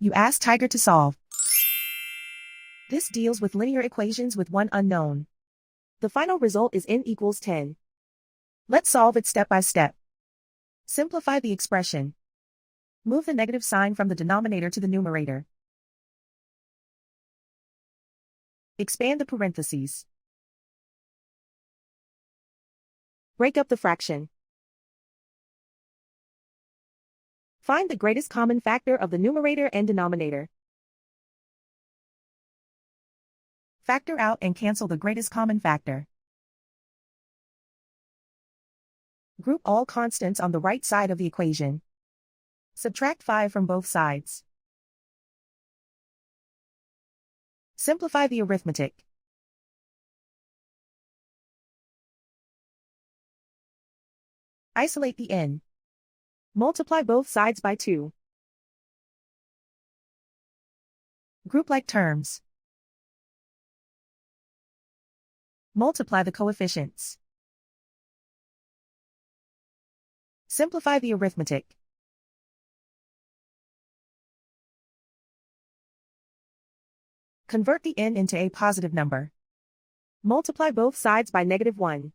You ask Tiger to solve. This deals with linear equations with one unknown. The final result is n equals 10. Let's solve it step by step. Simplify the expression. Move the negative sign from the denominator to the numerator. Expand the parentheses. Break up the fraction. Find the greatest common factor of the numerator and denominator. Factor out and cancel the greatest common factor. Group all constants on the right side of the equation. Subtract 5 from both sides. Simplify the arithmetic. Isolate the n. Multiply both sides by 2. Group like terms. Multiply the coefficients. Simplify the arithmetic. Convert the n into a positive number. Multiply both sides by -1.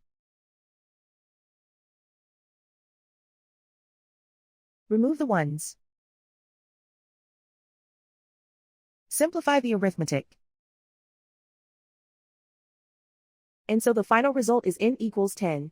Remove the ones. Simplify the arithmetic. And so the final result is n equals 10.